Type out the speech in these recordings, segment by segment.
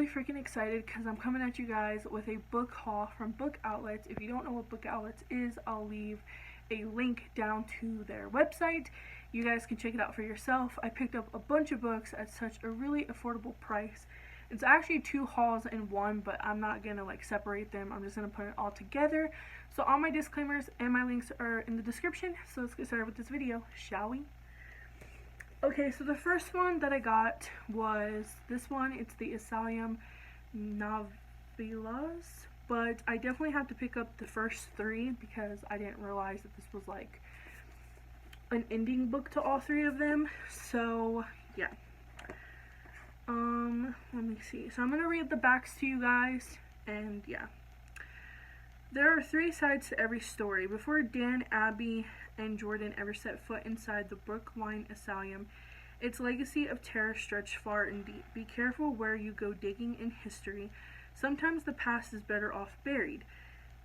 freaking excited because I'm coming at you guys with a book haul from Book Outlets. If you don't know what Book Outlets is, I'll leave a link down to their website. You guys can check it out for yourself. I picked up a bunch of books at such a really affordable price. It's actually 2 hauls in one, but I'm not gonna separate them. I'm just gonna put it all together. So all my disclaimers and my links are in the description. So let's get started with this video, shall we? Okay, so the first one that I got was this one. It's the Asylum Novelas, but I definitely have to pick up the first 3 because I didn't realize that this was an ending book to all 3 of them. So yeah. Let me see. So I'm gonna read the backs to you guys, and yeah. There are 3 sides to every story. Before Dan, Abby, and Jordan ever set foot inside the Brookline Asylum, its legacy of terror stretched far and deep. Be careful where you go digging in history. Sometimes the past is better off buried.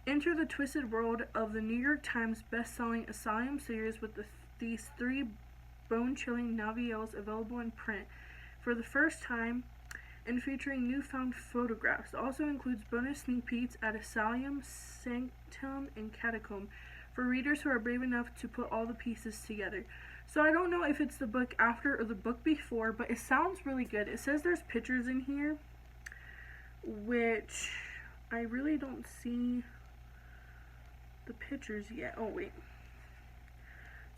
Enter the twisted world of the New York Times best-selling Asylum series with these 3 bone-chilling novellas available in print for the first time and featuring newfound photographs. It also includes bonus sneak peeks at Asylum, Sanctum, and Catacomb for readers who are brave enough to put all the pieces together. So I don't know if it's the book after or the book before, but it sounds really good. It says there's pictures in here, which I really don't see the pictures yet. Oh wait.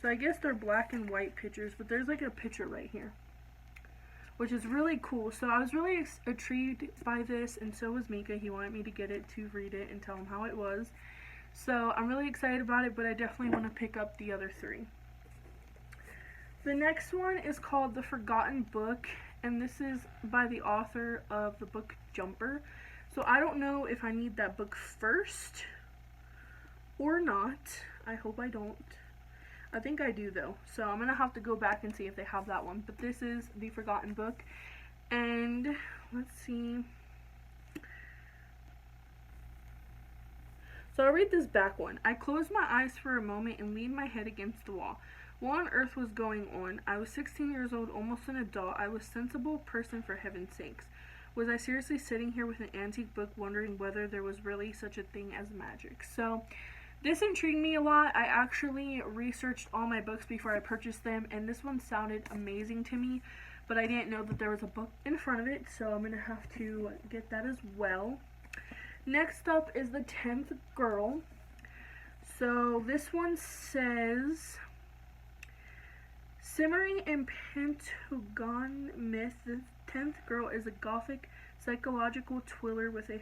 So I guess they're black and white pictures, but there's a picture right here, which is really cool. So I was really intrigued by this, and so was Micah. He wanted me to get it to read it and tell him how it was. So I'm really excited about it, but I definitely want to pick up the other 3. The next one is called The Forgotten Book, and this is by the author of the book Jumper. So I don't know if I need that book first or not. I hope I don't. I think I do though, so I'm gonna have to go back and see if they have that one. But this is The Forgotten Book, and let's see. So I'll read this back one. I closed my eyes for a moment and leaned my head against the wall. What on earth was going on? I was 16 years old, almost an adult. I was a sensible person, for heaven's sakes. Was I seriously sitting here with an antique book wondering whether there was really such a thing as magic? So this intrigued me a lot. I actually researched all my books before I purchased them, and this one sounded amazing to me, but I didn't know that there was a book in front of it, so I'm going to have to get that as well. Next up is The 10th Girl. So this one says, simmering in Pentagon myth, the 10th Girl is a gothic psychological thriller with a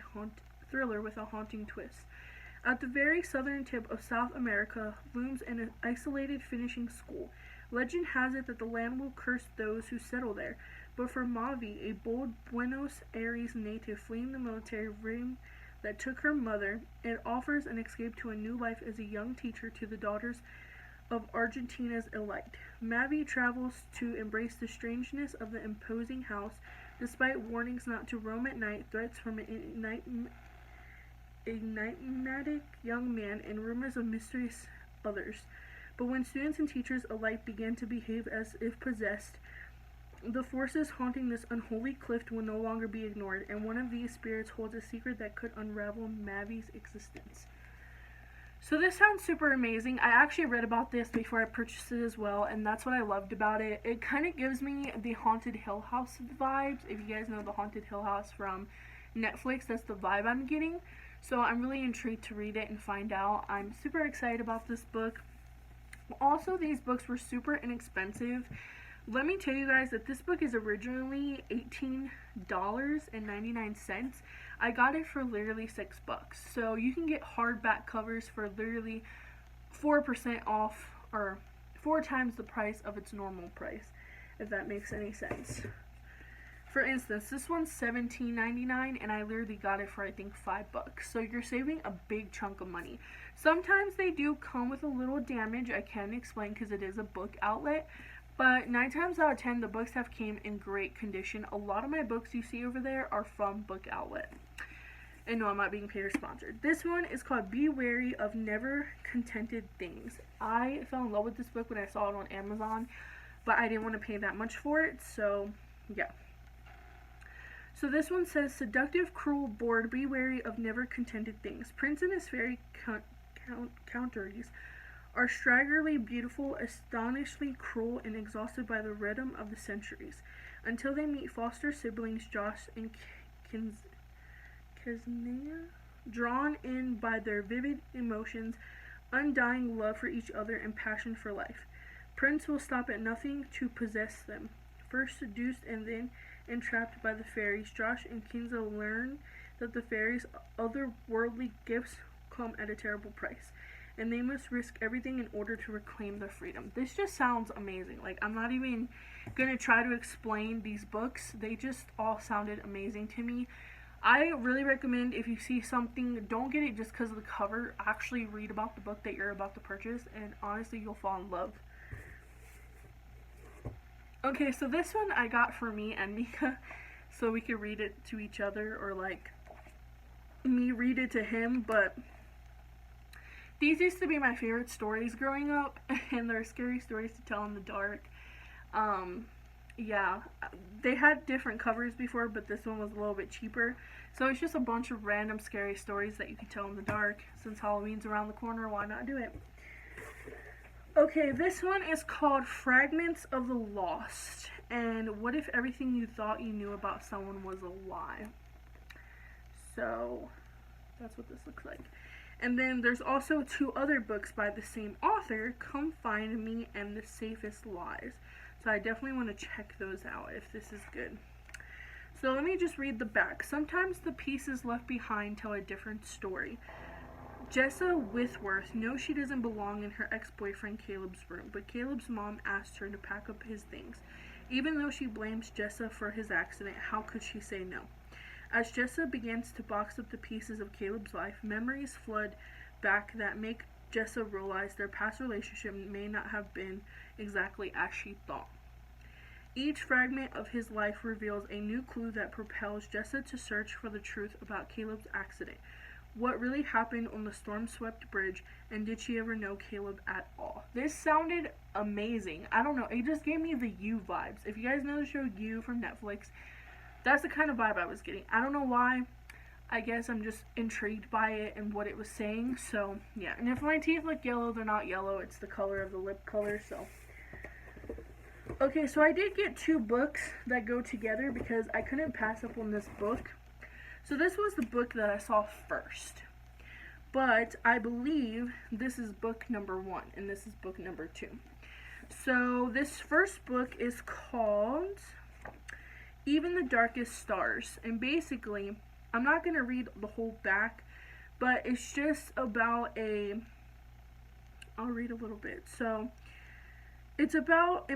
haunting twist. At the very southern tip of South America looms an isolated finishing school. Legend has it that the land will curse those who settle there, but for Mavi, a bold Buenos Aires native fleeing the military regime that took her mother, it offers an escape to a new life as a young teacher to the daughters of Argentina's elite. Mavi travels to embrace the strangeness of the imposing house, despite warnings not to roam at night, threats from an enigmatic young man, and rumors of mysterious others. But when students and teachers alike begin to behave as if possessed, the forces haunting this unholy cliff will no longer be ignored, and one of these spirits holds a secret that could unravel Mavi's existence. So this sounds super amazing. I actually read about this before I purchased it as well, and that's what I loved about it. It kind of gives me the Haunted Hill House vibes. If you guys know the Haunted Hill House from Netflix, that's the vibe I'm getting. So I'm really intrigued to read it and find out. I'm super excited about this book. Also, these books were super inexpensive. Let me tell you guys that this book is originally $18.99. I got it for literally $6. So you can get hardback covers for literally 4% off, or 4 times the price of its normal price, if that makes any sense. For instance, this one's $17.99, and I literally got it for I think $5. So you're saving a big chunk of money. Sometimes they do come with a little damage. I can't explain because it is a book outlet. But 9 times out of 10, the books have came in great condition. A lot of my books you see over there are from Book Outlet. And no, I'm not being paid or sponsored. This one is called Be Wary of Never Contented Things. I fell in love with this book when I saw it on Amazon, but I didn't want to pay that much for it, so yeah. So this one says, seductive, cruel, bored, be wary of never contented things. Prince and his fairy counteries are staggeringly beautiful, astonishingly cruel, and exhausted by the rhythm of the centuries, until they meet foster siblings Josh and Kesnea, drawn in by their vivid emotions, undying love for each other, and passion for life. Prince will stop at nothing to possess them. First seduced and then entrapped by the fairies, Josh and Kinza learn that the fairies' otherworldly gifts come at a terrible price, and they must risk everything in order to reclaim their freedom. This just sounds amazing. Like, I'm not even gonna try to explain these books. They just all sounded amazing to me. I really recommend, if you see something, don't get it just because of the cover. Actually read about the book that you're about to purchase, and honestly, you'll fall in love. Okay, so this one I got for me and Micah, so we could read it to each other, or like me read it to him. But these used to be my favorite stories growing up, and they're scary stories to tell in the dark. Yeah, they had different covers before, but this one was a little bit cheaper. So it's just a bunch of random scary stories that you can tell in the dark. Since Halloween's around the corner, why not do it? Okay, this one is called Fragments of the Lost. And what if everything you thought you knew about someone was a lie? So that's what this looks like. And then there's also 2 other books by the same author, Come Find Me and The Safest Lies. So I definitely want to check those out if this is good. So let me just read the back. Sometimes the pieces left behind tell a different story. Jessa Withworth knows she doesn't belong in her ex-boyfriend Caleb's room, but Caleb's mom asked her to pack up his things. Even though she blames Jessa for his accident, how could she say no? As Jessa begins to box up the pieces of Caleb's life, memories flood back that make Jessa realize their past relationship may not have been exactly as she thought. Each fragment of his life reveals a new clue that propels Jessa to search for the truth about Caleb's accident. What really happened on the storm-swept bridge, and did she ever know Caleb at all? This sounded amazing. I don't know, it just gave me the You vibes. If you guys know the show You from Netflix, that's the kind of vibe I was getting. I don't know why. I guess I'm just intrigued by it and what it was saying. So, yeah. And if my teeth look yellow, they're not yellow. It's the color of the lip color, so. Okay, so I did get 2 books that go together because I couldn't pass up on this book. So this was the book that I saw first. But I believe this is book number 1 and this is book number 2. So this first book is called Even the Darkest Stars. And basically, I'm not going to read the whole back, but it's just about I'll read a little bit. So it's about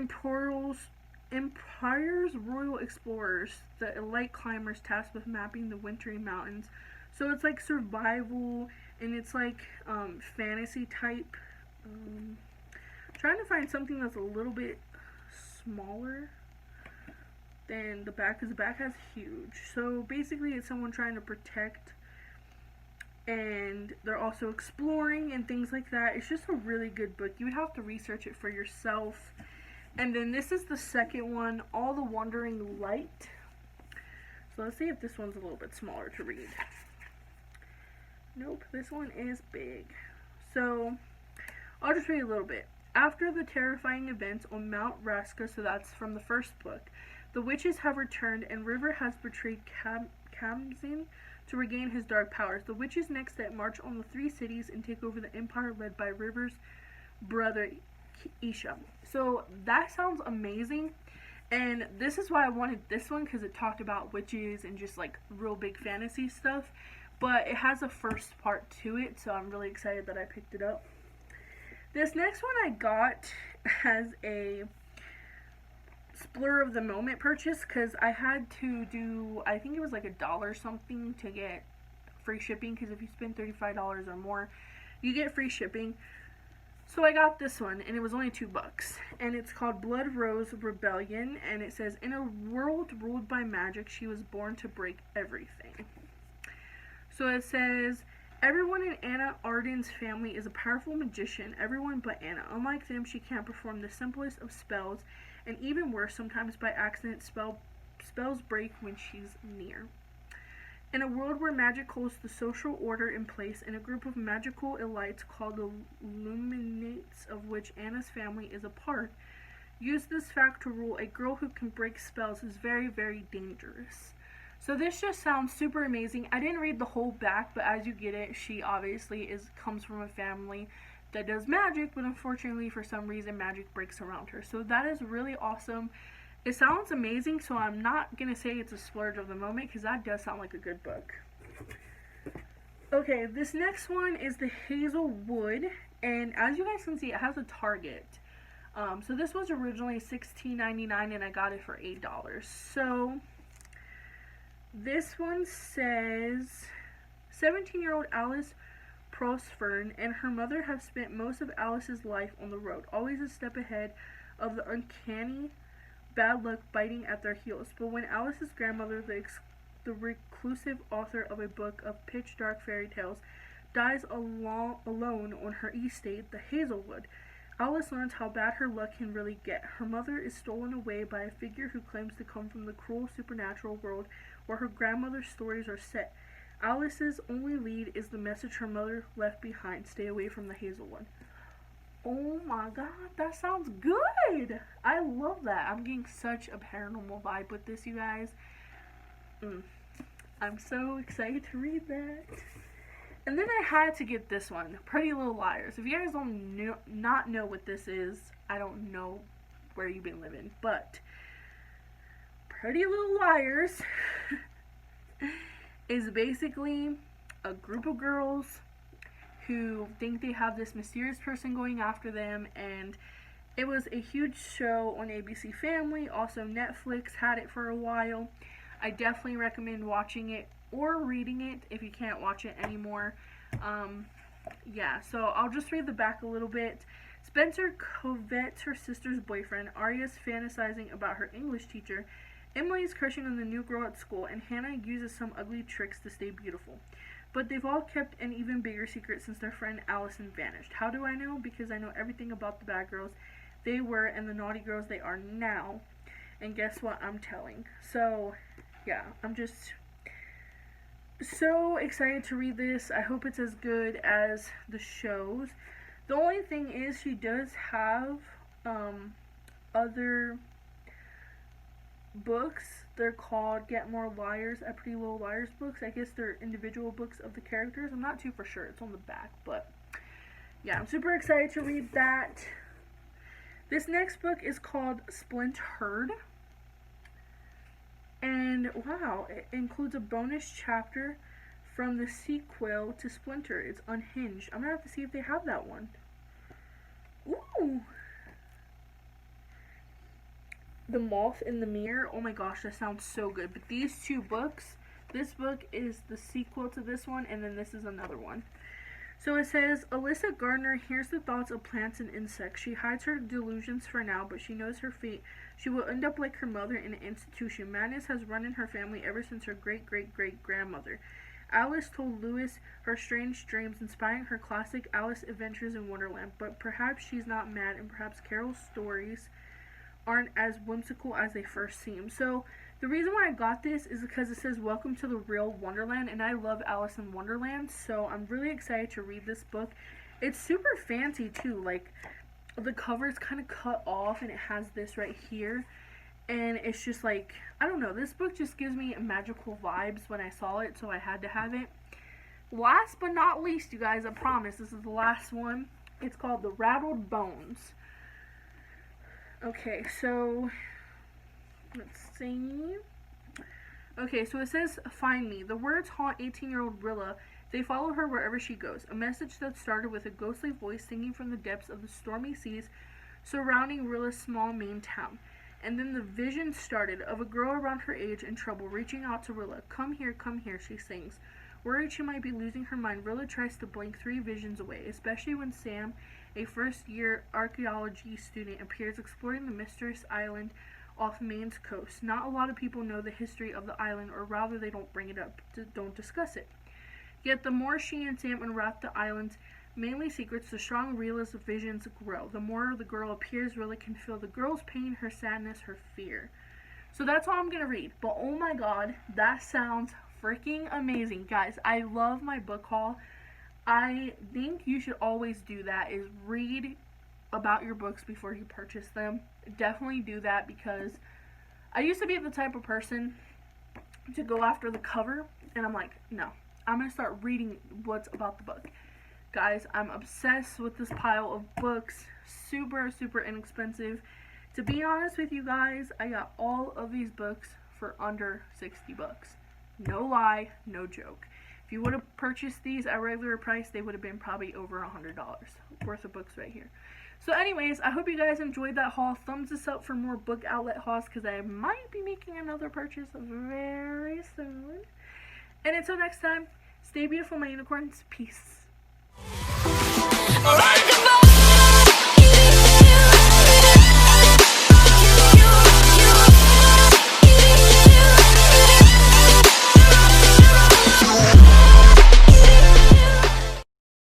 Empire's royal explorers, the elite climbers tasked with mapping the wintry mountains. So it's like survival, and it's like fantasy type. Trying to find something that's a little bit smaller than the back, because the back has huge. So basically it's someone trying to protect, and they're also exploring and things like that. It's just a really good book. You would have to research it for yourself. And then this is the second one, All the Wandering Light. So let's see if this one's a little bit smaller to read. Nope, this one is big. So I'll just read a little bit. After the terrifying events on Mount Raska, so that's from the first book, the witches have returned, and River has betrayed Kamzin to regain his dark powers. The witches next step march on the 3 cities and take over the empire led by River's brother Isha. So that sounds amazing, and this is why I wanted this one, because it talked about witches and just like real big fantasy stuff, but it has a first part to it, so I'm really excited that I picked it up. This next one I got as a spur of the moment purchase, because I had to do, I think it was like $1 something to get free shipping, because if you spend $35 or more, you get free shipping. So I got this one, and it was only $2, and it's called Blood Rose Rebellion, and it says, in a world ruled by magic, she was born to break everything. So it says, everyone in Anna Arden's family is a powerful magician, everyone but Anna. Unlike them, she can't perform the simplest of spells, and even worse, sometimes by accident, spell spells break when she's near. In a world where magic holds the social order in place, and a group of magical elites called the Luminates, of which Anna's family is a part, use this fact to rule, a girl who can break spells is very, very dangerous. So this just sounds super amazing. I didn't read the whole back, but as you get it, she obviously comes from a family that does magic, but unfortunately for some reason magic breaks around her. So that is really awesome. It sounds amazing, so I'm not going to say it's a splurge of the moment because that does sound like a good book. Okay, this next one is the Hazelwood, and as you guys can see, it has a target. So this was originally $16.99 and I got it for $8. So this one says 17-year-old Alice Prosfern and her mother have spent most of Alice's life on the road, always a step ahead of the uncanny bad luck biting at their heels. But when Alice's grandmother, the reclusive author of a book of pitch dark fairy tales, dies alone on her estate, the Hazelwood, Alice learns how bad her luck can really get. Her mother is stolen away by a figure who claims to come from the cruel supernatural world where her grandmother's stories are set. Alice's only lead is the message her mother left behind: stay away from the Hazelwood. Oh my god, that sounds good! I love that. I'm getting such a paranormal vibe with this, you guys. I'm so excited to read that. And then I had to get this one, Pretty Little Liars. If you guys don't not know what this is, I don't know where you've been living. But Pretty Little Liars is basically a group of girls who think they have this mysterious person going after them, and it was a huge show on ABC Family. Also Netflix had it for a while. I definitely recommend watching it or reading it if you can't watch it anymore. Yeah, so I'll just read the back a little bit. Spencer covets her sister's boyfriend. Arya's fantasizing about her English teacher. Emily is crushing on the new girl at school, and Hannah uses some ugly tricks to stay beautiful. But they've all kept an even bigger secret since their friend Allison vanished. How do I know? Because I know everything about the bad girls they were and the naughty girls they are now. And guess what? I'm telling. So, yeah, I'm just so excited to read this. I hope it's as good as the shows. The only thing is she does have other books. They're called Get More Liars at Pretty Little Liars books. I guess they're individual books of the characters. I'm not too for sure. It's on the back, but yeah, I'm super excited to read that. This next book is called Splintered. And wow, it includes a bonus chapter from the sequel to Splinter. It's Unhinged. I'm gonna have to see if they have that one. Ooh. The Moth in the Mirror. Oh my gosh, that sounds so good. But these two books, this book is the sequel to this one, and then this is another one. So it says, Alyssa Gardner hears the thoughts of plants and insects. She hides her delusions for now, but she knows her fate. She will end up like her mother in an institution. Madness has run in her family ever since her great-great-great-grandmother. Alice told Lewis her strange dreams, inspiring her classic Alice Adventures in Wonderland. But perhaps she's not mad, and perhaps Carol's stories aren't as whimsical as they first seem. So the reason why I got this is because it says welcome to the real Wonderland, and I love Alice in Wonderland, so I'm really excited to read this book. It's super fancy too. Like, the cover is kind of cut off and it has this right here, and it's just like, I don't know, this book just gives me magical vibes when I saw it, so I had to have it. Last but not least, you guys, I promise this is the last one. It's called The Rattled Bones. Okay, so let's see. Okay, so it says, find me. The words haunt 18-year-old Rilla. They follow her wherever she goes. A message that started with a ghostly voice singing from the depths of the stormy seas surrounding Rilla's small Maine town. And then the vision started of a girl around her age in trouble reaching out to Rilla. Come here, she sings. Worried she might be losing her mind, Rilla tries to blink 3 visions away, especially when Sam, a first-year archaeology student, appears exploring the mysterious island off Maine's coast. Not a lot of people know the history of the island, or rather they don't bring it up, don't discuss it. Yet the more she and Sam unwrap the island's mainly secrets, the strong Rilla's visions grow. The more the girl appears, Rilla can feel the girl's pain, her sadness, her fear. So that's all I'm gonna read. But oh my god, that sounds freaking amazing. Guys, I love my book haul. I think you should always do that, is read about your books before you purchase them. Definitely do that, because I used to be the type of person to go after the cover, and I'm like, no, I'm gonna start reading what's about the book. Guys, I'm obsessed with this pile of books. Super, super inexpensive. To be honest with you guys, I got all of these books for under 60 bucks. No lie, no joke. If you would have purchased these at regular price, they would have been probably over $100 worth of books right here. So anyways, I hope you guys enjoyed that haul. Thumbs us up for more book outlet hauls, because I might be making another purchase very soon. And until next time, stay beautiful, my unicorns. Peace.